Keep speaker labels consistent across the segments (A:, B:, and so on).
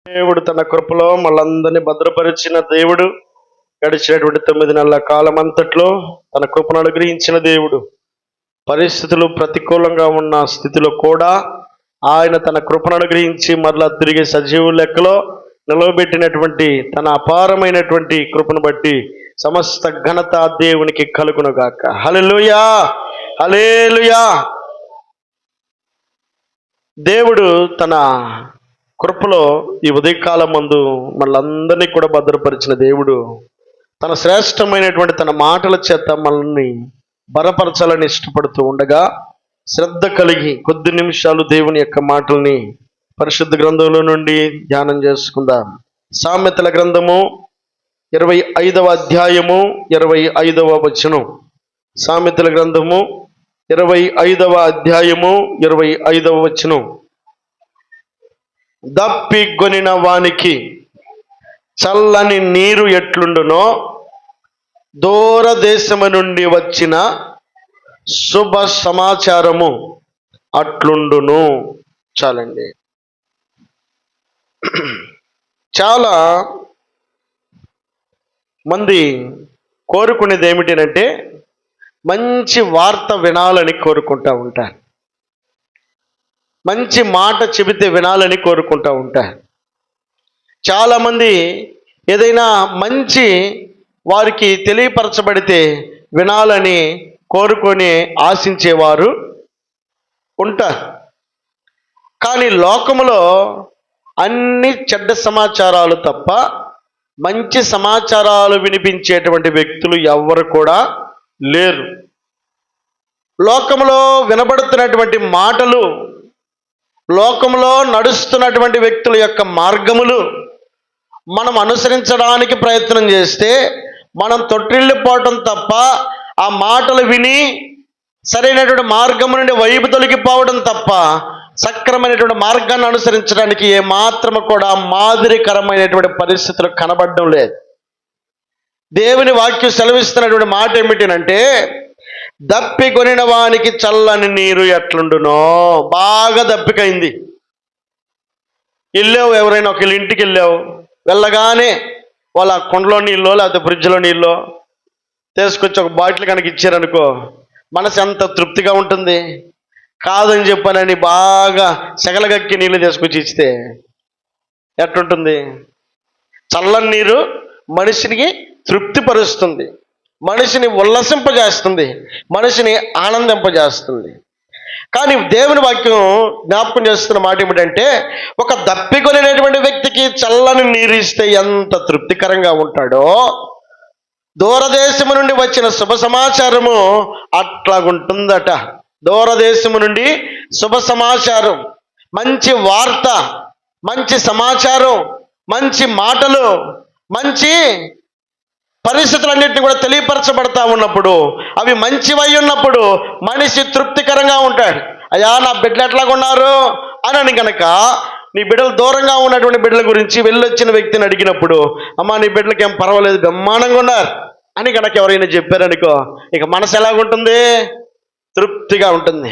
A: దేవుడు తన కృపలో మళ్ళందరినీ భద్రపరిచిన దేవుడు. గడిచినటువంటి 9 నెలల కాలం అంతట్లో తన కృపను అనుగ్రహించిన దేవుడు. పరిస్థితులు ప్రతికూలంగా ఉన్న స్థితిలో కూడా ఆయన తన కృపను అనుగ్రహించి మరలా తిరిగి సజీవు లెక్కలో నిలవబెట్టినటువంటి తన అపారమైనటువంటి కృపను బట్టి సమస్త ఘనత దేవునికి కలుగునుగాక. హల్లెలూయా, హల్లెలూయా. దేవుడు తన కృపలో ఈ ఉదయకాలం మందు మనల్ని కూడా భద్రపరిచిన దేవుడు తన శ్రేష్టమైనటువంటి తన మాటల చేత మనల్ని బలపరచాలని ఇష్టపడుతూ ఉండగా శ్రద్ధ కలిగి కొద్ది నిమిషాలు దేవుని యొక్క మాటల్ని పరిశుద్ధ గ్రంథంలో నుండి ధ్యానం చేసుకుందాం. సామెతల గ్రంథము 25వ అధ్యాయము 25వ వచనం. సామెతల గ్రంథము 25వ అధ్యాయము 25వ వచనం. దప్పిగొనిన వానికి చల్లని నీరు ఎట్లుండునో దూరదేశము నుండి వచ్చిన శుభ సమాచారము అట్లుండును. చాలండి. చాలా మంది కోరుకునేది ఏమిటంటే మంచి వార్త వినాలని కోరుకుంటూ ఉంటారు. మంచి మాట చెబితే వినాలని కోరుకుంటూ ఉంటారు. చాలామంది ఏదైనా మంచి వారికి తెలియపరచబడితే వినాలని కోరుకొని ఆశించేవారు ఉంటారు. కానీ లోకములో అన్ని చెడ్డ సమాచారాలు తప్ప మంచి సమాచారాలు వినిపించేటువంటి వ్యక్తులు ఎవ్వరు కూడా లేరు. లోకములో వినబడుతున్నటువంటి మాటలు, లోకంలో నడుస్తున్నటువంటి వ్యక్తుల యొక్క మార్గములు మనం అనుసరించడానికి ప్రయత్నం చేస్తే మనం తొట్టిల్లిపోవటం తప్ప, ఆ మాటలు విని సరైనటువంటి మార్గం నుండి వైపు తొలగిపోవడం తప్ప సక్రమైనటువంటి మార్గాన్ని అనుసరించడానికి ఏమాత్రము కూడా మాదిరికరమైనటువంటి పరిస్థితులు కనబడడం లేదు. దేవుని వాక్యం సెలవిస్తున్నటువంటి మాట ఏమిటంటే దప్పికొనిన వానికి చల్లని నీరు ఎట్లుండునో. బాగా దప్పికైంది, వెళ్ళావు, ఎవరైనా ఒక ఇంటికి వెళ్ళావు, వెళ్ళగానే వాళ్ళ కుండలో నీళ్ళో లేకపోతే ఫ్రిడ్జ్లో నీళ్ళో తీసుకొచ్చి ఒక బాటిల్ కనుక ఇచ్చారనుకో, మనసు ఎంత తృప్తిగా ఉంటుంది. కాదని చెప్పానని బాగా సెగలగక్కి నీళ్ళు తీసుకొచ్చి ఇస్తే ఎట్లుంటుంది? చల్లని నీరు మనిషికి తృప్తిపరుస్తుంది, మనిషిని ఉల్లసింపజేస్తుంది, మనిషిని ఆనందింపజేస్తుంది. కానీ దేవుని వాక్యం జ్ఞాపకం చేస్తున్న మాట ఏమిటంటే ఒక దప్పికొనినటువంటి వ్యక్తికి చల్లని నీరు ఇస్తే ఎంత తృప్తికరంగా ఉంటాడో, దూరదేశము నుండి వచ్చిన శుభ సమాచారము అట్లాగుంటుందట. దూరదేశము నుండి శుభ సమాచారం, మంచి వార్త, మంచి సమాచారం, మంచి మాటలు, మంచి పరిస్థితులన్నింటినీ కూడా తెలియపరచబడతా ఉన్నప్పుడు, అవి మంచివై ఉన్నప్పుడు మనిషి తృప్తికరంగా ఉంటాడు. అయ్యా నా బిడ్డలు ఎట్లాగున్నారు అని కనుక నీ బిడ్డలు దూరంగా ఉన్నటువంటి బిడ్డల గురించి వెళ్ళొచ్చిన వ్యక్తిని అడిగినప్పుడు, అమ్మా నీ బిడ్డలకి ఏం పర్వాలేదు, బ్రహ్మాండంగా ఉన్నారు అని కనుక ఎవరైనా చెప్పారనుకో, ఇక మనసు ఎలాగుంటుంది? తృప్తిగా ఉంటుంది.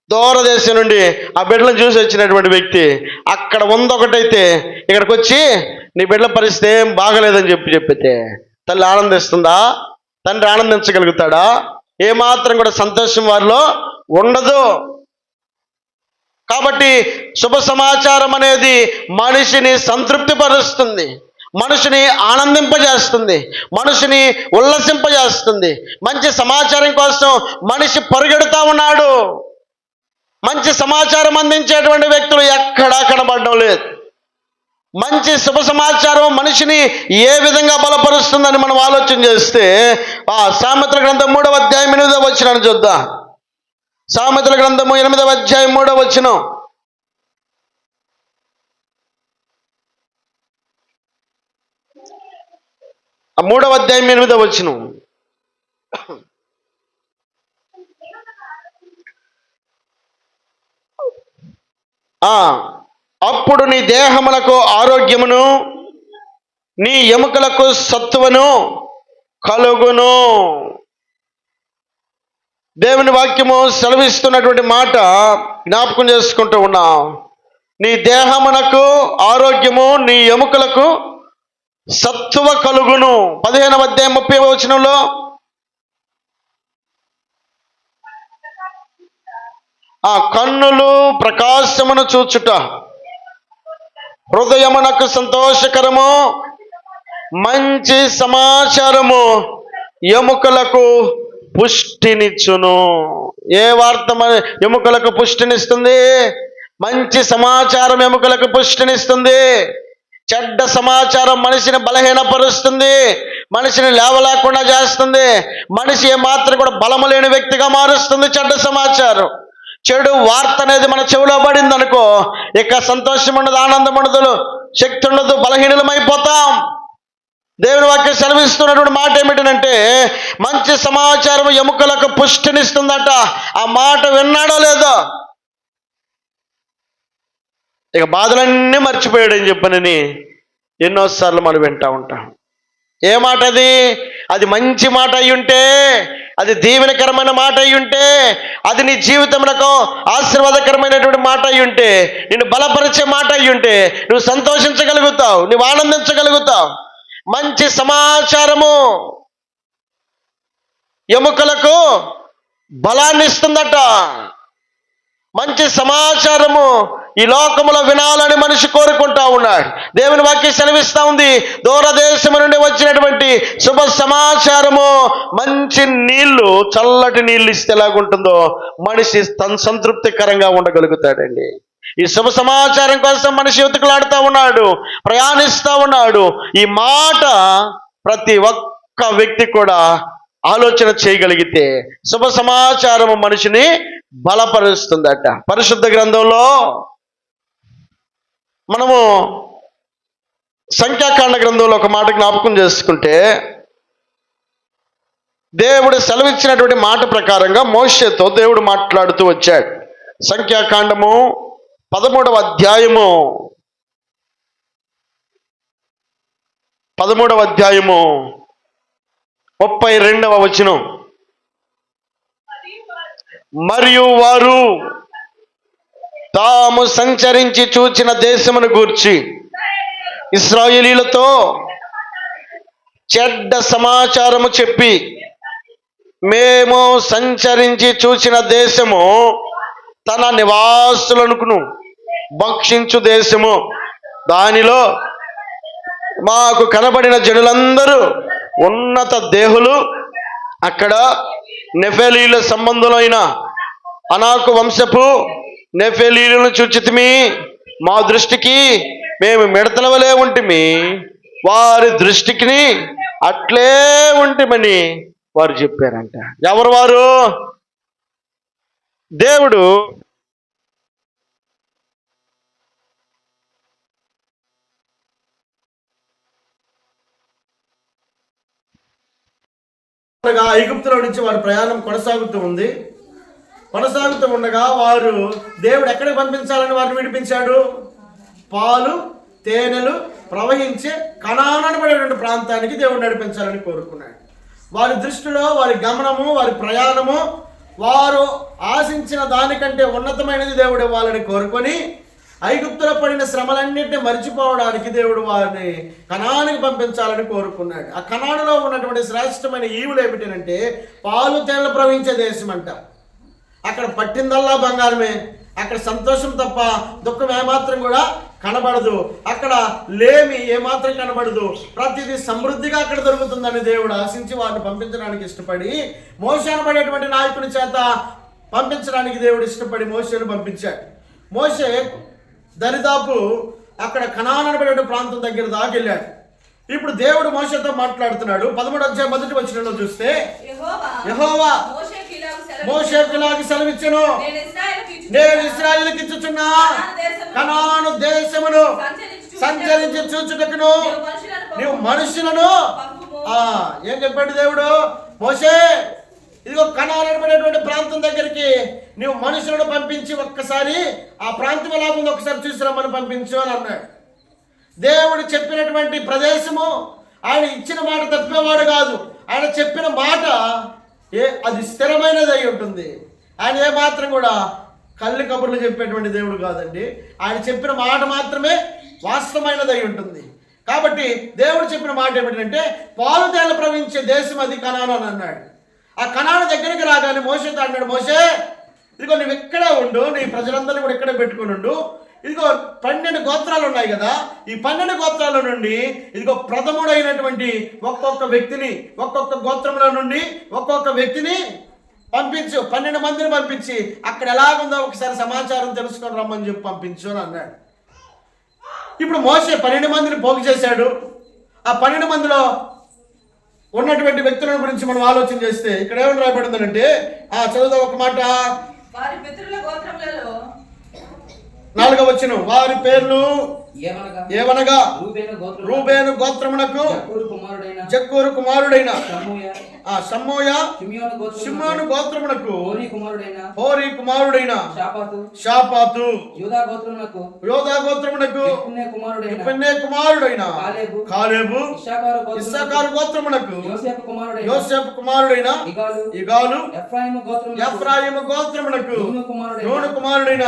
A: దూరదేశం నుండి ఆ బిడ్డలను చూసి వచ్చినటువంటి వ్యక్తి అక్కడ ఉందొకటైతే ఇక్కడికి వచ్చి నీ బిడ్డల పరిస్థితి ఏం బాగలేదని చెప్పితే తల్లి ఆనందిస్తుందా? తండ్రి ఆనందించగలుగుతాడా? ఏమాత్రం కూడా సంతోషం వారిలో ఉండదు. కాబట్టి శుభ సమాచారం అనేది మనిషిని సంతృప్తిపరుస్తుంది, మనిషిని ఆనందింపజేస్తుంది, మనిషిని ఉల్లసింపజేస్తుంది. మంచి సమాచారం కోసం మనిషి పరిగెడుతూ ఉన్నాడు. మంచి సమాచారం అందించేటువంటి వ్యక్తులు ఎక్కడా కనబడడం లేదు. మంచి శుభ సమాచారం మనిషిని ఏ విధంగా బలపరుస్తుందని మనం ఆలోచన చేస్తే సామెతల గ్రంథం 3వ అధ్యాయం 8వ వచనాన్ని చూద్దాం. సామెతల గ్రంథము 8వ అధ్యాయం 3వ వచనం. 3వ అధ్యాయం 8వ వచనం. అప్పుడు నీ దేహములకు ఆరోగ్యమును, నీ ఎముకలకు సత్తువను కలుగును. దేవుని వాక్యము సెలవిస్తున్నటువంటి మాట జ్ఞాపకం చేసుకుంటూ ఉన్నాం. నీ దేహమునకు ఆరోగ్యము, నీ ఎముకలకు సత్తువ కలుగును. 15వ అధ్యాయం 30వ వచనంలో ఆ కన్నులు ప్రకాశమును చూచుట, హృదయమునకు సంతోషకరము, మంచి సమాచారము ఎముకలకు పుష్టినిచ్చును. ఏ వార్త ఎముకలకు పుష్టినిస్తుంది? మంచి సమాచారం ఎముకలకు పుష్టినిస్తుంది. చెడ్డ సమాచారం మనిషిని బలహీనపరుస్తుంది, మనిషిని లేవలేకుండా చేస్తుంది, మనిషి ఏమాత్రం కూడా బలము లేని వ్యక్తిగా మారుస్తుంది. చెడ్డ సమాచారం, చెడు వార్త అనేది మన చెవిలో పడింది అనుకో, ఇక సంతోషం ఉండదు, ఆనందం ఉండదు, శక్తి ఉండదు, బలహీనమైపోతాం. దేవుని వాక్యం సెలవిస్తున్నటువంటి మాట ఏమిటంటే, మంచి సమాచారం ఎముకలకు పుష్టినిస్తుందట. ఆ మాట విన్నాడో లేదో, ఇక బాధలన్నీ మర్చిపోయాడని చెప్పనని ఎన్నోసార్లు మనం వింటూ ఉంటాం. ఏ మాట అది? అది మంచి మాట అయి ఉంటే, అది దీవెనకరమైన మాట అయి ఉంటే, అది నీ జీవితంలో ఆశీర్వాదకరమైనటువంటి మాట అయి ఉంటే, నిన్ను బలపరిచే మాట అయి ఉంటే, నువ్వు సంతోషించగలుగుతావు, నువ్వు ఆనందించగలుగుతావు. మంచి సమాచారము ఎముకలకు బలాన్ని ఇస్తుందట. మంచి సమాచారము ఈ లోకములో వినాలని మనిషి కోరుకుంటా ఉన్నాడు. దేవుని వాక్యం సెలవిస్తూ ఉంది, దూరదేశం నుండి వచ్చినటువంటి శుభ సమాచారము, మంచి నీళ్లు, చల్లటి నీళ్ళు ఇస్తే ఎలాగుంటుందో మనిషి సంతృప్తికరంగా ఉండగలుగుతాడండి. ఈ శుభ సమాచారం కోసం మనిషి వెతుకులాడుతూ ఉన్నాడు, ప్రయాణిస్తూ ఉన్నాడు. ఈ మాట ప్రతి ఒక్క వ్యక్తి కూడా ఆలోచన చేయగలిగితే శుభ సమాచారము మనిషిని బలపరుస్తుందట. పరిశుద్ధ గ్రంథంలో మనము సంఖ్యాకాండ గ్రంథంలో ఒక మాట జ్ఞాపకం చేసుకుంటే, దేవుడు సెలవిచ్చినటువంటి మాట ప్రకారంగా మోషేతో దేవుడు మాట్లాడుతూ వచ్చాడు. సంఖ్యాకాండము 13వ అధ్యాయము 32వ వచనం. మరియు వారు తాము సంచరించి చూచిన దేశమును గూర్చి ఇశ్రాయేలీయులతో చెడ్డ సమాచారము చెప్పి, మేము సంచరించి చూచిన దేశము తన నివాసులను భక్షించు దేశము, దానిలో మాకు కనబడిన జనులందరూ ఉన్నత దేహులు, అక్కడ నెఫెలీల సంబంధులైన అనాకు వంశపు నెఫెలీలను చూచితిమి, మా దృష్టికి మేము మిడతల వలె ఉంటిమి, వారి దృష్టికి అట్లే ఉంటిమని వారు చెప్పారంట. ఎవరు వారు? దేవుడు ఐగుప్తులో నుంచి వారి ప్రయాణం కొనసాగుతూ ఉంది. కొనసాగుతూ ఉండగా వారు దేవుడు ఎక్కడికి పంపించాలని వారిని విడిపించాడు? పాలు తేనెలు ప్రవహించే కనాను అనబడేటువంటి ప్రాంతానికి దేవుడు నడిపించాలని కోరుకున్నాడు. వారి దృష్టిలో వారి గమనము, వారి ప్రయాణము, వారు ఆశించిన దానికంటే ఉన్నతమైనది దేవుడు ఇవ్వాలని కోరుకొని ఐగుప్తులో పడిన శ్రమలన్నింటినీ మర్చిపోవడానికి దేవుడు వారిని కనానికి పంపించాలని కోరుకున్నాడు. ఆ కనానులో ఉన్నటువంటి శ్రేష్టమైన ఈవులు ఏమిటంటే, పాలు తేనెలు ప్రవహించే దేశం అంట. అక్కడ పట్టిందల్లా బంగారమే, అక్కడ సంతోషం తప్ప దుఃఖం ఏమాత్రం కూడా కనబడదు, అక్కడ లేమి ఏమాత్రం కనబడదు, ప్రతిదీ సమృద్ధిగా అక్కడ దొరుకుతుందని దేవుడు ఆశించి వారిని పంపించడానికి ఇష్టపడి, మోషే అనబడేటువంటి నాయకుని చేత పంపించడానికి దేవుడు ఇష్టపడి మోషేను పంపించాడు. మోషే దరిదాపు అక్కడ కనాను అనబడే ప్రాంతం దగ్గర దాకా వెళ్ళాడు. ఇప్పుడు దేవుడు మోషేతో మాట్లాడుతున్నాడు. 13వ అధ్యాయం 1వ వచనంలో చూస్తే, యెహోవా మోషేకు ఇలాగ సెలవిచ్చెను, నేను ఇశ్రాయేలుకి ఇచ్చుచున్న కనాను దేశమును సంచరించి చూచుటకును నీవు మనుషులను ఏం చెప్పాడు దేవుడు? మోషే, ఇదిగో కనాను అనబడేటువంటి ప్రాంతం దగ్గరికి నీవు మనుషులను పంపించి ఒక్కసారి ఆ ప్రాంతం ఎలాగుందో ఒకసారి చూసిరమ్మని పంపించు అని అన్నాడు. దేవుడు చెప్పినటువంటి ప్రదేశము, ఆయన ఇచ్చిన మాట తప్పేవాడు కాదు. ఆయన చెప్పిన మాట అది స్థిరమైనది అయి ఉంటుంది. ఆయన ఏమాత్రం కూడా కళ్ళు కబుర్లు చెప్పేటువంటి దేవుడు కాదండి. ఆయన చెప్పిన మాట మాత్రమే వాస్తవమైనదై ఉంటుంది. కాబట్టి దేవుడు చెప్పిన మాట ఏమిటంటే పాలు తేనెలు ప్రవహించే దేశం అది కనాను అని అన్నాడు. ఆ కనాను దగ్గరికి రాగానే మోషేతో అన్నాడు, మోషే ఇదిగో నువ్వు ఇక్కడే ఉండు, నీ ప్రజలందరినీ కూడా ఇక్కడే పెట్టుకుని ఉండు. ఇదిగో 12 గోత్రాలు ఉన్నాయి కదా, ఈ 12 గోత్రాల నుండి ఇదిగో ప్రథముడైనటువంటి ఒక్కొక్క వ్యక్తిని, ఒక్కొక్క గోత్రంలో నుండి ఒక్కొక్క వ్యక్తిని పంపించు, 12 మందిని పంపించి అక్కడ ఎలాగుందో ఒకసారి సమాచారం తెలుసుకొని రమ్మని చెప్పి పంపించు అని అన్నాడు. ఇప్పుడు మోషే 12 మందిని పోగు చేశాడు. ఆ 12 మందిలో ఉన్నటువంటి వ్యక్తుల గురించి మనం ఆలోచన చేస్తే ఇక్కడ ఏమని రాయబడిందంటే, చదువుదా ఒక మాట,
B: వారి పితరుల గోత్రములలో
A: 4వ వచనం, వారి పేర్లు ఏవనగా రూబేను గోత్రమునకు జక్కూరు కుమారుడైన షమ్మూయ, షిమ్యోను గోత్రమునకు హోరీ కుమారుడైన షాపాతు, యోదా గోత్రమునకు యెఫున్నె కుమారుడైన కాలేబు, ఇస్సాకారు గోత్రమునకు యోసేపు కుమారుడైన ఇగాలు, ఎఫ్రాయిము గోత్రమునకు నూను కుమారుడైన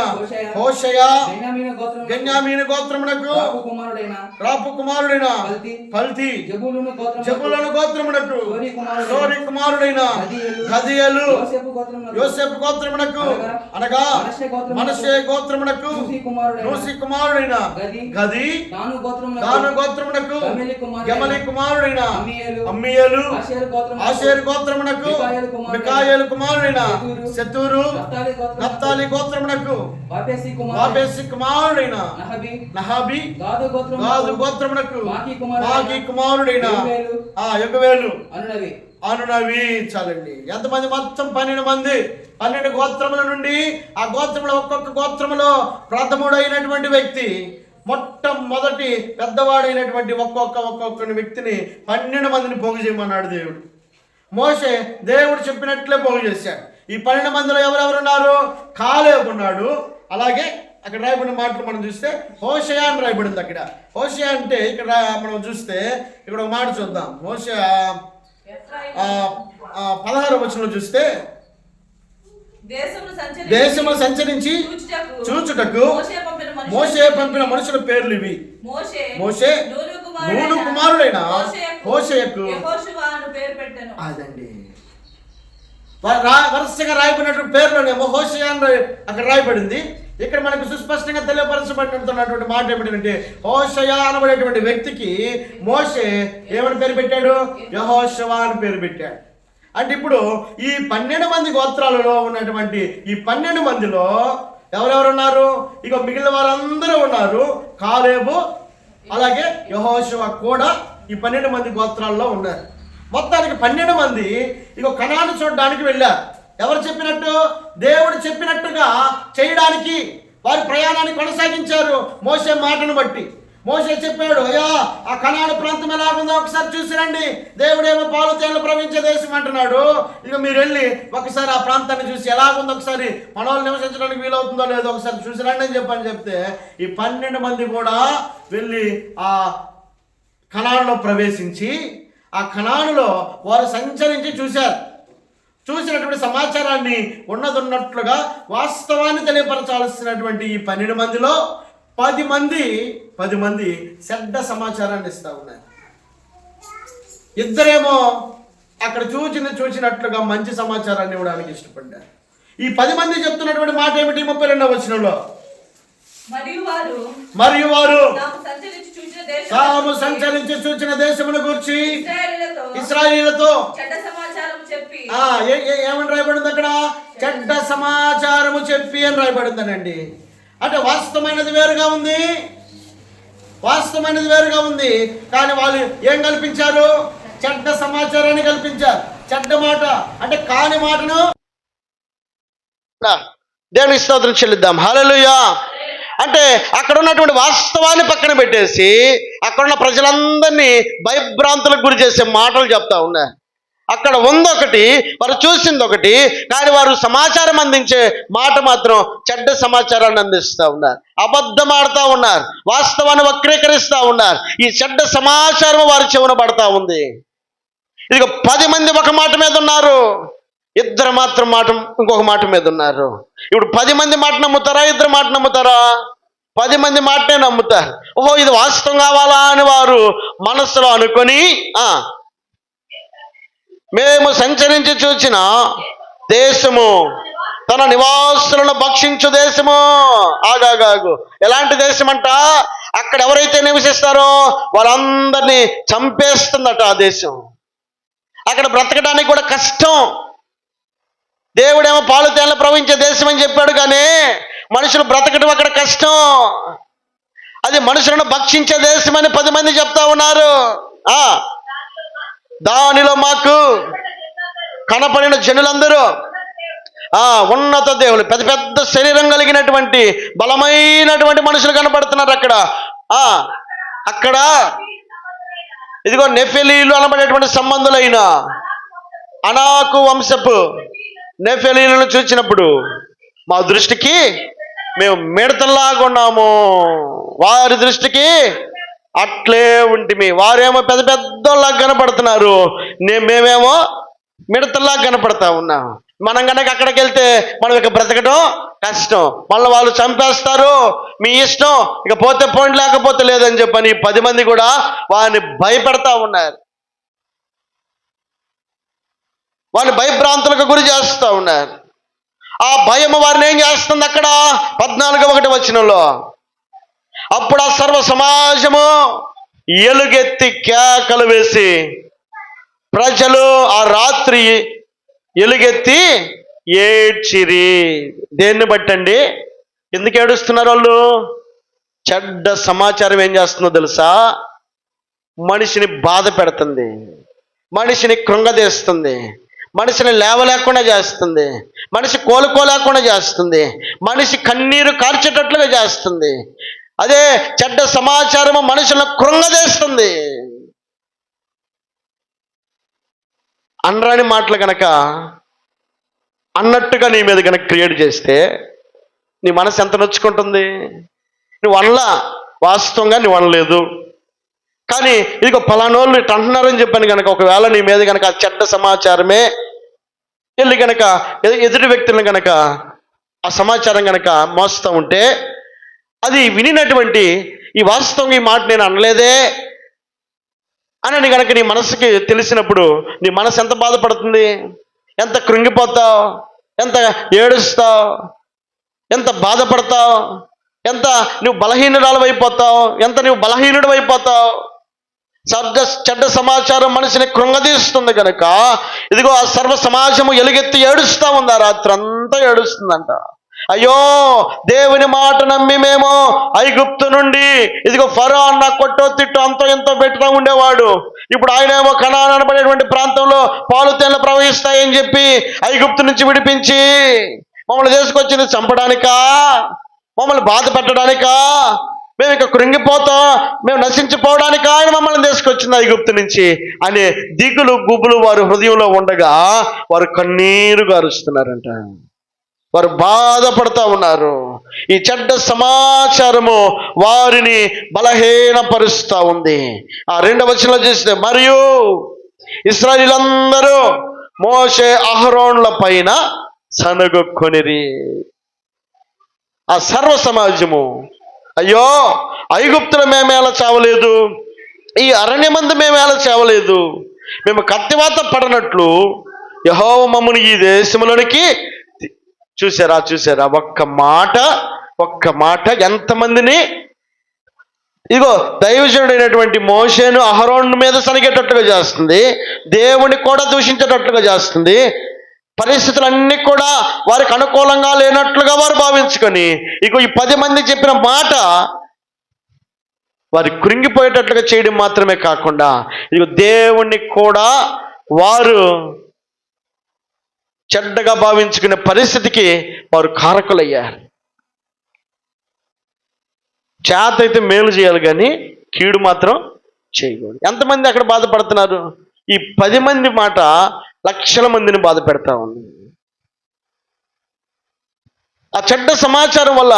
A: హోషయ, బెన్యామీను గోత్రమునకు రాపు కుమారుడైన పల్తి, జబూలూను గోత్రమునకు సోరి కుమారుడైన గదియేలు, యోసేపు గోత్రమునకు అనగా మనష్షే గోత్రమునకు నూసి కుమారుడైన గది, దాను గోత్రమునకు గమలి కుమారుడైన అమ్మీయేలు, ఆషేరు గోత్రమునకు మికాయేలు కుమారుడైన సెతూరు, నఫ్తాలి గోత్రమునకు వాబేసి కుమారుడైన నహబి, గాదు గోత్రమునకు మాకి కుమారుడైన యొగవేలు అనునవి. చాలండి. ఎంతమంది? మొత్తం 12 మంది. 12 గోత్రముల నుండి ఆ గోత్రములో ఒక్కొక్క గోత్రములో ప్రథముడైనటువంటి వ్యక్తి, మొట్టమొదటి పెద్దవాడైనటువంటి ఒక్కొక్క వ్యక్తిని 12 మందిని పోగు చేయమన్నాడు దేవుడు. మోషే దేవుడు చెప్పినట్లే పోగు చేశాడు. ఈ 12 మందిలో ఎవరెవరున్నారు? కాలేబు ఉన్నాడు. అలాగే అక్కడ రాయబడిన మాటలు మనం చూస్తే హోషయ అని రాయబడింది. అక్కడ హోషయ అంటే ఇక్కడ మనం చూస్తే ఇక్కడ ఒక మాట చూద్దాం. హోషయ 16వ వచనంలో చూస్తే దేశము సంచరించి చూచుటకు మోషే పంపిన మనుషుల పేర్లు ఇవి. మోషే నూను కుమారుడైన హోషేయకు, అదండి వరుసగా రాయబడినటువంటి పేర్లోనేమో హోషేయ అని అక్కడ రాయబడింది. ఇక్కడ మనకు సుస్పష్టంగా తెలియపరచబడినటువంటి మాట ఏమిటంటే హోషయ అనబడేటువంటి వ్యక్తికి మోషే ఏమని పేరు పెట్టాడు? యెహోషువ అని పేరు పెట్టాడు. అంటే ఇప్పుడు ఈ 12 మంది గోత్రాలలో ఉన్నటువంటి ఈ 12 మందిలో ఎవరెవరు ఉన్నారు? ఇక మిగిలిన వారందరూ ఉన్నారు. కాలేబు అలాగే యెహోషువ కూడా ఈ 12 మంది గోత్రాల్లో ఉన్నారు. మొత్తానికి 12 మంది ఇక కనాను చూడడానికి వెళ్ళారు. ఎవరు చెప్పినట్టు? దేవుడు చెప్పినట్టుగా చేయడానికి వారి ప్రయాణాన్ని కొనసాగించారు. మోషే మాటను బట్టి మోషే చెప్పాడు, అయ్యా ఆ కనాను ప్రాంతం ఎలాగుందో ఒకసారి చూసిరండి, దేవుడేమో పాలు తేనెలు ప్రవహించే దేశం అంటున్నాడు. ఇక మీరు వెళ్ళి ఒకసారి ఆ ప్రాంతాన్ని చూసి ఎలాగుందో ఒకసారి మన వాళ్ళు నివసించడానికి వీలవుతుందో లేదో ఒకసారి చూసిరండి అని చెప్తే ఈ 12 మంది కూడా వెళ్ళి ఆ కనానులో ప్రవేశించి ఆ కనానులో వారు సంచరించి చూసినటువంటి సమాచారాన్ని ఉన్నట్లుగా వాస్తవాన్ని తెలియపరచాల్సినటువంటి ఈ 12 మందిలో 10 మంది చెడ్డ సమాచారాన్ని ఇస్తా ఉన్నారు. ఇద్దరేమో అక్కడ చూచినట్లుగా మంచి సమాచారాన్ని ఇవ్వడానికి ఇష్టపడ్డారు. ఈ 10 మంది చెప్తున్నటువంటి మాట ఏమిటి? 32వ వచనంలో, మరియు వారు తాము సంచరించి చూచిన దేశమును గూర్చి ఇశ్రాయేలుతో ఏమని రాయబడింది? అక్కడ చెడ్డ సమాచారము చెప్పి అని రాయబడిందనండి. అంటే వాస్తవమైనది వేరుగా ఉంది, కానీ వాళ్ళు ఏం కల్పించారు? చెడ్డ సమాచారాన్ని కల్పించారు. చెడ్డ మాట అంటే కాని మాటను దేవునికి స్తోత్రం చెల్లిద్దాం. హల్లెలూయా. అంటే అక్కడ ఉన్నటువంటి వాస్తవాన్ని పక్కన పెట్టేసి అక్కడున్న ప్రజలందరినీ భయభ్రాంతులకు గురి చేసే మాటలు చెప్తా ఉన్నారు. అక్కడ ఉందొకటి, వారు చూసింది ఒకటి, కానీ వారు సమాచారం అందించే మాట మాత్రం చెడ్డ సమాచారాన్ని అందిస్తూ ఉన్నారు. అబద్ధం ఆడుతూ ఉన్నారు, వాస్తవాన్ని వక్రీకరిస్తూ ఉన్నారు. ఈ చెడ్డ సమాచారం వారి చెవున పడతా ఉంది. ఇదిగో 10 మంది ఒక మాట మీద ఉన్నారు. ఇద్దరు మాత్రం మాట, ఇంకొక మాట మీద ఉన్నారు. ఇప్పుడు 10 మంది మాట నమ్ముతారా, ఇద్దరు మాట నమ్ముతారా? 10 మంది మాటనే నమ్ముతారు. ఓహో, ఇది వాస్తవం కావాలా అని వారు మనస్సులో అనుకొని మేము సంచరించి చూచిన దేశము తన నివాసులను భక్షించు దేశము. ఆగాగు, ఎలాంటి దేశం అంట? అక్కడ ఎవరైతే నివసిస్తారో వాళ్ళందరినీ చంపేస్తుందట ఆ దేశం. అక్కడ బ్రతకడానికి కూడా కష్టం. దేవుడేమో పాలు తేనెలు ప్రవహించే దేశం అని చెప్పాడు, కానీ మనుషులు బ్రతకడం అక్కడ కష్టం. అది మనుషులను భక్షించే దేశం అని 10 మంది చెప్తా ఉన్నారు. దానిలో మాకు కనపడిన జనులందరూ ఉన్నత దేవులు, పెద్ద పెద్ద శరీరం కలిగినటువంటి బలమైనటువంటి మనుషులు కనపడుతున్నారు అక్కడ. అక్కడ ఇదిగో నెఫెలీలు అనబడేటువంటి సంబంధులైన అనాకు వంశపు నెఫెలీలను చూసినప్పుడు మా దృష్టికి మేము మిడతల్లాగా ఉన్నాము, వారి దృష్టికి అట్లే ఉంటిమి. వారేమో పెద్ద పెద్దలాగా కనపడుతున్నారు, మేమేమో మిడతల్లాగా కనపడతా ఉన్నాం. మనం కనుక అక్కడికి వెళ్తే మనం ఇక బ్రతకడం కష్టం. మళ్ళీ వాళ్ళు చంపేస్తారు, మీ ఇష్టం, ఇక పోతే పోండి లేకపోతే లేదని చెప్పని 10 మంది కూడా వారిని భయపెడతా ఉన్నారు. వారిని భయభ్రాంతులకు గురి చేస్తూ ఉన్నారు. ఆ భయము వారిని ఏం చేస్తుంది? అక్కడ 14వ వచనంలో, అప్పుడు ఆ సర్వ సమాజము ఎలుగెత్తి కేకలు వేసి, ప్రజలు ఆ రాత్రి ఎలుగెత్తి ఏడ్చిరి. దేన్ని బట్టండి? ఎందుకు ఏడుస్తున్నారు వాళ్ళు? చెడ్డ సమాచారం ఏం చేస్తుందో తెలుసా? మనిషిని బాధ పెడుతుంది, మనిషిని కృంగదీస్తుంది, మనిషిని లేవలేకుండా చేస్తుంది, మనిషి కోలుకోలేకుండా చేస్తుంది, మనిషి కన్నీరు కార్చేటట్లుగా చేస్తుంది. అదే చెడ్డ సమాచారము మనుషులను కృంగదీస్తుంది. అనరాని మాటలు కనుక అన్నట్టుగా నీ మీద కనుక క్రియేట్ చేస్తే నీ మనసు ఎంత నొచ్చుకుంటుంది? నువ్వు అనలా, వాస్తవంగా నువ్వు అనలేదు, కానీ ఇదిగో పలానోళ్ళు ఇట్లా అంటున్నారని చెప్పాను కనుక ఒకవేళ నీ మీద కనుక చెడ్డ సమాచారమే వెళ్ళి కనుక ఎదుటి వ్యక్తులను కనుక ఆ సమాచారం కనుక మోస్తూ ఉంటే, అది వినినటువంటి ఈ వాస్తవం, ఈ మాట నేను అనలేదే అని కనుక నీ మనసుకి తెలిసినప్పుడు నీ మనసు ఎంత బాధపడుతుంది? ఎంత కృంగిపోతావు, ఎంత ఏడుస్తావు, ఎంత బాధపడతావు, ఎంత నువ్వు బలహీనురాలు అయిపోతావు, ఎంత నువ్వు బలహీనుడు అయిపోతావు. చెడ్డ సమాచారం మనిషిని కృంగదీస్తుంది కనుక ఇదిగో ఆ సర్వ సమాజము ఎలుగెత్తి ఏడుస్తూ ఉంది. ఆ రాత్రి అంతా ఏడుస్తుందంట. అయ్యో, దేవుని మాట నమ్మి మేము ఐగుప్తు నుండి ఇదిగో ఫరో అన్న కొట్టో తిట్టో అంతో ఎంతో పెట్టుతూ ఉండేవాడు. ఇప్పుడు ఆయన ఏమో కనాను అనబడేటువంటి ప్రాంతంలో పాలు తేనెలు ప్రవహిస్తాయని చెప్పి ఐగుప్తు నుంచి విడిపించి మమ్మల్ని తీసుకొచ్చింది చంపడానికా, మమ్మల్ని బాధ పెట్టడానికా, మేము ఇక కృంగిపోతాం, మేము నశించిపోవడానికా ఆయన మమ్మల్ని తీసుకొచ్చింది ఐగుప్తు నుంచి అనే దిగులు గుబులు వారి హృదయంలో ఉండగా వారు కన్నీరు గారుస్తున్నారంట. వారు బాధపడతా ఉన్నారు. ఈ చెడ్డ సమాచారము వారిని బలహీనపరుస్తూ ఉంది. ఆ 2వ వచనంలో చూస్తే, మరియు ఇశ్రాయేలీయులందరూ మోషే అహరోనుల పైన సనగొక్కొనిరి. ఆ సర్వ సమాజము, అయ్యో, ఐగుప్తులు మేమేలా చావలేదు, ఈ అరణ్యమందు మేమేలా చావలేదు, మేము కత్తివాత పడనట్లు యెహోవా మమ్మల్ని ఈ దేశంలోనికి చూసారా ఒక్క మాట ఎంతమందిని ఇదిగో దైవజనుడైనటువంటి మోషేను అహరోను మీద సనిగేటట్లుగా చేస్తుంది, దేవుని కూడా దూషించేటట్లుగా చేస్తుంది. పరిస్థితులన్నీ కూడా వారికి అనుకూలంగా లేనట్లుగా వారు భావించుకొని ఇక ఈ 10 మంది చెప్పిన మాట వారి కృంగిపోయేటట్లుగా చేయడం మాత్రమే కాకుండా ఇక దేవుణ్ణి కూడా వారు చెడ్డగా భావించుకునే పరిస్థితికి వారు కారకులయ్యారు. చేత అయితే మేలు చేయాలి కానీ కీడు మాత్రం చేయకూడదు. ఎంతమంది అక్కడ బాధపడుతున్నారు? ఈ 10 మంది మాట లక్షల మందిని బాధ పెడతా ఉంది. ఆ చెడ్డ సమాచారం వల్ల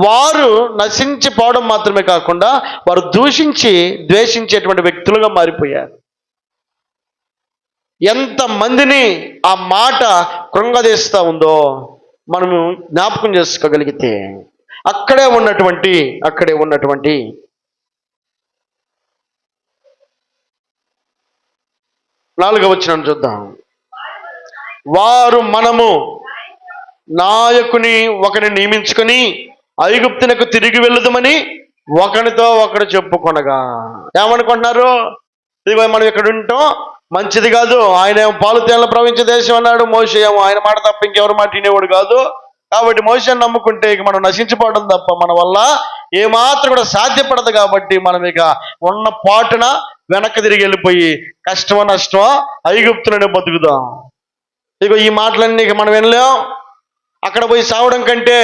A: వారు నశించిపోవడం మాత్రమే కాకుండా వారు దూషించి ద్వేషించేటువంటి వ్యక్తులుగా మారిపోయారు. ఎంతమందిని ఆ మాట కృంగదీస్తూ ఉందో మనము జ్ఞాపకం చేసుకోగలిగితే అక్కడే ఉన్నటువంటి 4వ వచనం చూద్దాం. వారు మనము నాయకుని ఒకరిని నియమించుకొని ఐగుప్తునకు తిరిగి వెళ్ళుదమని ఒకరితో ఒకడు చెప్పుకొనగా. ఏమనుకుంటున్నారు? ఇదిగో మనం ఇక్కడ ఉంటాం మంచిది కాదు, ఆయన ఏమో పాలు తేనెలు ప్రవహించే దేశం అన్నాడు, మోషే ఏమో ఆయన మాట తప్ప ఇంకెవరి మాట వినేవాడు కాదు, కాబట్టి మోషేని నమ్ముకుంటే ఇక మనం నశించిపోవడం తప్ప మన వల్ల ఏమాత్రం కూడా సాధ్యపడదు, కాబట్టి మనం ఇక ఉన్న పాటున వెనక్కి తిరిగి వెళ్ళిపోయి కష్టమో నష్టమో ఐగుప్తులనే బతుకుదాం. ఇగో ఈ మాటలన్నీ ఇక మనం వినలేం. అక్కడ పోయి సావడం కంటే,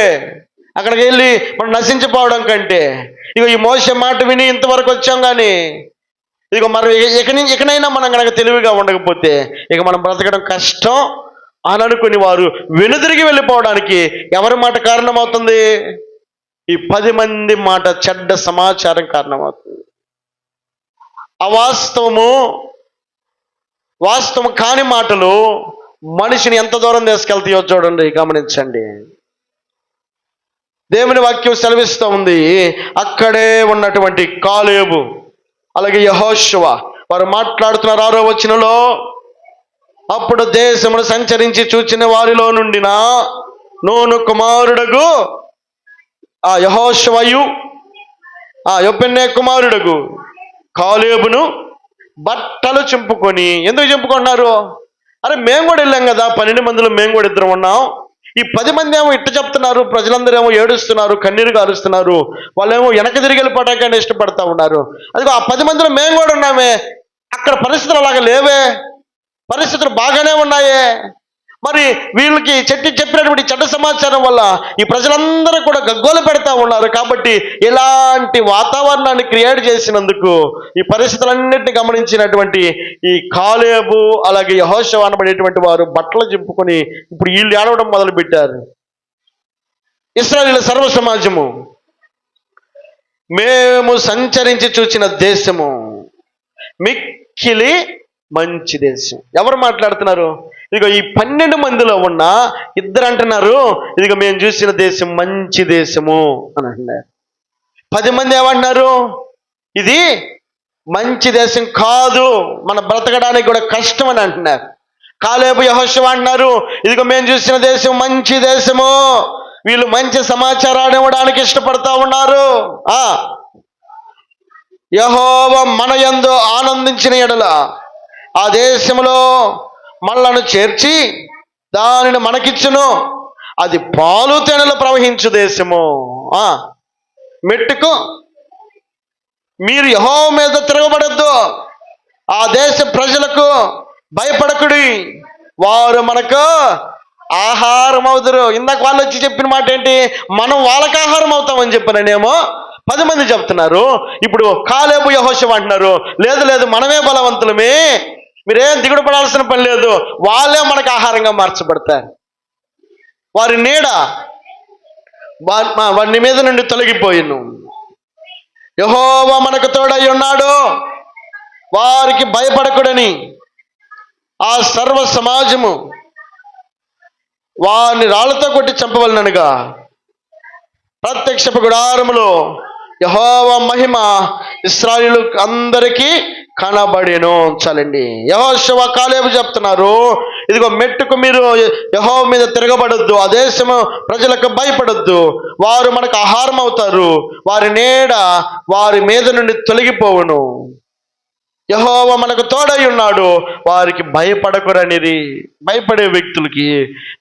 A: అక్కడికి వెళ్ళి మనం నశించిపోవడం కంటే, ఇక ఈ మోసే మాట విని ఇంతవరకు వచ్చాం, కానీ ఇక మరి ఇకనైనా మనం కనుక తెలివిగా ఉండకపోతే ఇక మనం బ్రతకడం కష్టం అని అనుకుని వారు వెనుదిరిగి వెళ్ళిపోవడానికి ఎవరి మాట కారణమవుతుంది? ఈ 10 మంది మాట, చెడ్డ సమాచారం కారణమవుతుంది. వాస్తవం కాని మాటలు మనిషిని ఎంత దూరం తీసుకెళ్తాయో చూడండి, గమనించండి. దేవుని వాక్యం సెలవిస్తూ ఉంది, అక్కడే ఉన్నటువంటి కాలేబు అలాగే యెహోషువ వారు మాట్లాడుతున్నారు 6వ వచనంలో. అప్పుడు దేశమును సంచరించి చూచిన వారిలో నుండిన నూను కుమారుడగు ఆ యెహోషువయు ఆ యొఫెన్నే కుమారుడగు కాలేబును బట్టలు చింపుకొని. ఎందుకు చింపుకుంటున్నారు? అరే మేము కూడా వెళ్ళాం కదా, 12 మందిలో మేము కూడా ఇద్దరం ఉన్నాం. ఈ 10 మంది ఏమో ఇట్ట చెప్తున్నారు, ప్రజలందరూ ఏమో ఏడుస్తున్నారు, కన్నీరు గారుస్తున్నారు, వాళ్ళేమో వెనక తిరిగి వెళ్ళిపోవడానికైనా ఇష్టపడతా ఉన్నారు. అదిగో ఆ 10 మందిలో మేము కూడా ఉన్నామే, అక్కడ పరిస్థితులు అలాగే లేవే, పరిస్థితులు బాగానే ఉన్నాయే. మరి వీళ్ళకి చెప్పినటువంటి చెడ్డ సమాచారం వల్ల ఈ ప్రజలందరూ కూడా గగ్గోలు పెడతా ఉన్నారు. కాబట్టి ఇలాంటి వాతావరణాన్ని క్రియేట్ చేసినందుకు ఈ పరిస్థితులన్నింటినీ గమనించినటువంటి ఈ కాలేబు అలాగే యెహోషువ అనబడేటువంటి వారు బట్టలు చింపుకొని ఇప్పుడు వీళ్ళు ఏడవడం మొదలుపెట్టారు. ఇశ్రాయేలు సర్వ సమాజము, మేము సంచరించి చూచిన దేశము మిక్కిలి మంచి దేశం. ఎవరు మాట్లాడుతున్నారు? ఇదిగో ఈ 12 మందిలో ఉన్న ఇద్దరు అంటున్నారు, ఇదిగో మేము చూసిన దేశం మంచి దేశము అని అంటున్నారు. 10 మంది ఏమంటున్నారు? ఇది మంచి దేశం కాదు, మన బ్రతకడానికి కూడా కష్టం అని అంటున్నారు. కాలేబు యెహోషువ అంటున్నారు, ఇదిగో మేము చూసిన దేశం మంచి దేశము, వీళ్ళు మంచి సమాచారాన్ని ఇవ్వడానికి ఇష్టపడతా ఉన్నారు. యెహోవా మన యందు ఆనందించిన ఎడల ఆ దేశంలో మనలను చేర్చి దానిని మనకిచ్చును, అది పాలు తేనెలు ప్రవహించు దేశము. మెట్టుకు మీరు యెహోవా మీద తిరగబడద్దు, ఆ దేశ ప్రజలకు భయపడకుడి, వారు మనకు ఆహారం అవుతారు. ఇందాక వాళ్ళు వచ్చి చెప్పిన మాట ఏంటి? మనం వాళ్ళకి ఆహారం అవుతామని చెప్పినేమో 10 మంది చెప్తున్నారు. ఇప్పుడు కాలేబు యెహోషువ అంటున్నారు, లేదు లేదు మనమే బలవంతులమే, మీరేం దిగుడు పడాల్సిన పని లేదు, వాళ్ళే మనకు ఆహారంగా మార్చబడతారు. వారి నీడ వారి మీద నుండి తొలగిపోయిను. యెహోవా మనకు తోడై ఉన్నాడు, వారికి భయపడకూడని ఆ సర్వ సమాజము వారిని రాళ్లతో కొట్టి చంపవలనగా ప్రత్యక్షపు గుడారములో యెహోవా మహిమ ఇశ్రాయేలు అందరికీ కనబడెను. చాలండి. యెహోషువ కాలేబు చెప్తున్నారు, ఇదిగో మెట్టుకు మీరు యెహోవా మీద తిరగబడొద్దు, ఆ దేశము ప్రజలకు భయపడొద్దు, వారు మనకు ఆహారం అవుతారు, వారి నీడ వారి మీద నుండి తొలగిపోవును, యెహోవా మనకు తోడై ఉన్నాడు, వారికి భయపడకురనిది. భయపడే వ్యక్తులకి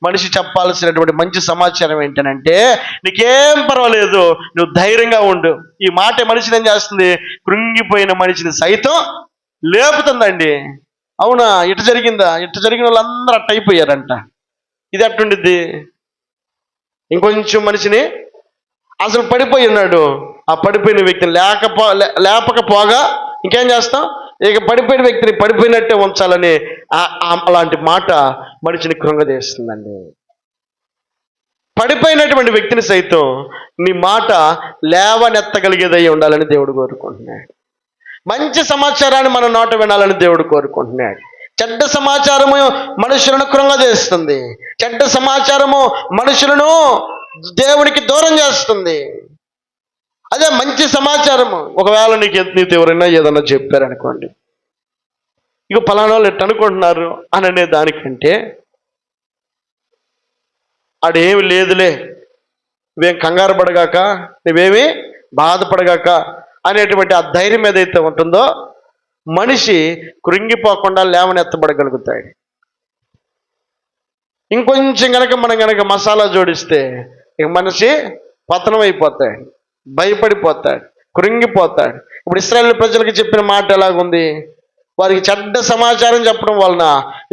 A: మనిషి చెప్పాల్సినటువంటి మంచి సమాచారం ఏంటనంటే, నీకేం పర్వాలేదు, నువ్వు ధైర్యంగా ఉండు. ఈ మాట మనిషిని ఏం చేస్తుంది? కృంగిపోయిన మనిషిని సైతం లేపుతుందండి. అవునా, ఇటు జరిగిందా? ఇటు జరిగిన వాళ్ళందరూ అట్ట అయిపోయారంట. ఇది అట్టుండిద్ది. ఇంకొంచెం మనిషిని అసలు పడిపోయి ఉన్నాడు, ఆ పడిపోయిన వ్యక్తిని లేపకపోగా ఇంకేం చేస్తాం? ఇక పడిపోయిన వ్యక్తిని పడిపోయినట్టే ఉంచాలని అలాంటి మాట మనిషిని కృంగదీస్తుందండి. పడిపోయినటువంటి వ్యక్తిని సైతం నీ మాట లేవనెత్తగలిగేదై ఉండాలని దేవుడు కోరుకుంటున్నాడు. మంచి సమాచారాన్ని మన నోట వినాలని దేవుడు కోరుకుంటున్నాడు. చెడ్డ సమాచారము మనుషులను కృంగదీస్తుంది. చెడ్డ సమాచారము మనుషులను దేవునికి దూరం చేస్తుంది. అదే మంచి సమాచారము. ఒకవేళ నీతో ఎవరైనా ఏదన్నా చెప్పారనుకోండి, ఇక ఫలానా వాళ్ళు ఎట్టు అనుకుంటున్నారు అని అనే దానికంటే ఆడేమి లేదులే, నువ్వేం కంగారు పడగాక, నువ్వేమి బాధపడగాక అనేటువంటి ఆ ధైర్యం ఏదైతే ఉంటుందో మనిషి కృంగిపోకుండా లేవనెత్తబడగలుగుతాడు. ఇంకొంచెం మనం గనక మసాలా జోడిస్తే ఇక మనిషి పతనం అయిపోతాడు, భయపడిపోతాడు, కృంగిపోతాడు. ఇప్పుడు ఇశ్రాయేలు ప్రజలకు చెప్పిన మాట ఎలాగుంది? వారికి చెడ్డ సమాచారం చెప్పడం వలన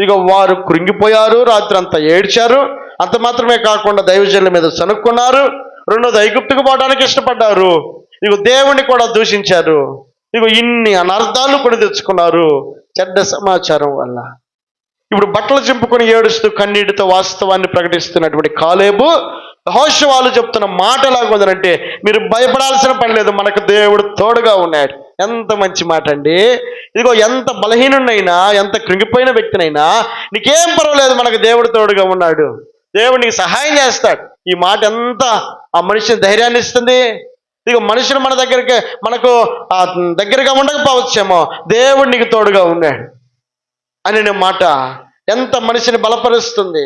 A: ఇక వారు కృంగిపోయారు, రాత్రి అంతా ఏడ్చారు. అంత మాత్రమే కాకుండా దైవజనుల మీద సనుక్కున్నారు. రెండోది ఐగుప్తుకు పోవడానికి ఇష్టపడ్డారు. ఇక దేవుణ్ణి కూడా దూషించారు. ఇక ఇన్ని అనర్థాలు కొని తెచ్చుకున్నారు చెడ్డ సమాచారం వల్ల. ఇప్పుడు బట్టలు చింపుకొని ఏడుస్తూ కన్నీటితో వాస్తవాన్ని ప్రకటిస్తున్నటువంటి కాలేబు, యెహోషువలు చెప్తున్న మాట ఎలాగుందంటే, మీరు భయపడాల్సిన పని లేదు, మనకు దేవుడు తోడుగా ఉన్నాడు. ఎంత మంచి మాట అండి! ఇదిగో ఎంత బలహీనునైనా, ఎంత కృంగిపోయిన వ్యక్తినైనా నీకేం పర్వాలేదు, మనకు దేవుడు తోడుగా ఉన్నాడు, దేవుడు నీకు సహాయం చేస్తాడు. ఈ మాట ఎంత ఆ మనిషిని ధైర్యాన్ని ఇస్తుంది. ఇదిగో మనుషులు మనకు దగ్గరగా ఉండకపోవచ్చేమో, దేవుడు నీకు తోడుగా ఉన్నాడు అనే మాట ఎంత మనిషిని బలపరుస్తుంది.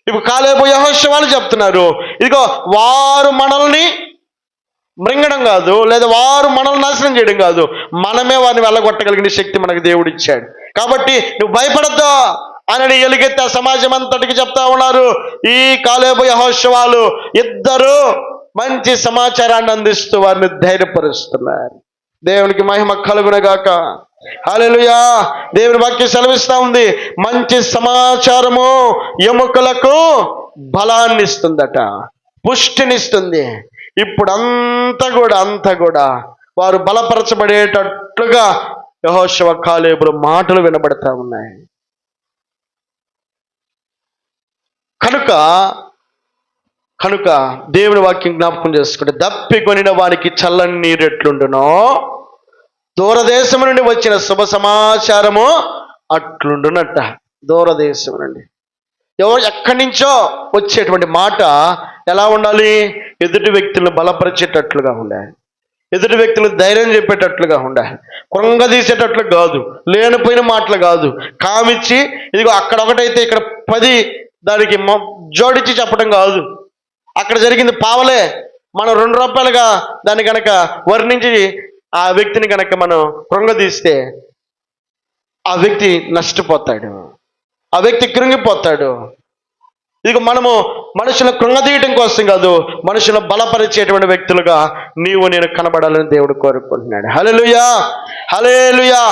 A: ఇప్పుడు కాలేబు యెహోషువలు చెప్తున్నారు, ఇదిగో వారు మనల్ని మృంగడం కాదు, లేదా వారు మనల్ని నాశనం చేయడం కాదు, మనమే వారిని వెళ్ళగొట్టగలిగిన శక్తి మనకు దేవుడు ఇచ్చాడు. కాబట్టి నువ్వు భయపడద్దు అని ఎలుగెత్తి ఆ సమాజం అంతటికి చెప్తా ఉన్నారు. ఈ కాలేబు యెహోషువలు ఇద్దరు మంచి సమాచారాన్ని అందిస్తూ వారిని ధైర్యపరుస్తున్నారు. దేవునికి మహిమ కలుగునగాక. హల్లెలూయా. దేవుని వాక్యం సెలవిస్తా ఉంది, మంచి సమాచారము ఎముకలకు బలాన్ని ఇస్తుందట, పుష్టినిస్తుంది. ఇప్పుడు అంతా కూడా వారు బలపరచబడేటట్లుగా యెహోషువ కాలేబుల మాటలు వినబడతా ఉన్నాయి. కనుక దేవుని వాక్యం జ్ఞాపకం చేసుకుంటే, దప్పికొనిన వానికి చల్లని నీరెట్లుండునో, దూరదేశం నుండి వచ్చిన శుభ సమాచారము అట్లుండునట్ట. దూరదేశం నుండి ఎక్కడి నుంచో వచ్చేటువంటి మాట ఎలా ఉండాలి? ఎదుటి వ్యక్తులను బలపరిచేటట్లుగా ఉండాలి, ఎదుటి వ్యక్తులకు ధైర్యం చెప్పేటట్లుగా ఉండాలి, కృంగదీసేటట్లు కాదు, లేనిపోయిన మాటలు కాదు, కామిచ్చి ఇదిగో అక్కడ ఒకటైతే ఇక్కడ 10 దానికి జోడించి చెప్పడం కాదు. అక్కడ జరిగింది పావలే, మనం 2 రూపాయలుగా దాన్ని కనుక వర్ణించి ఆ వ్యక్తిని కనుక మనం కృంగదీస్తే ఆ వ్యక్తి నష్టపోతాడు, ఆ వ్యక్తి కృంగిపోతాడు. ఇదిగో మనము మనుషులను కృంగదీయటం కోసం కాదు, మనుషులను బలపరిచేటువంటి వ్యక్తులుగా నీవు నేను కనబడాలని దేవుడు కోరుకుంటున్నాడు. హల్లెలూయా, హల్లెలూయా.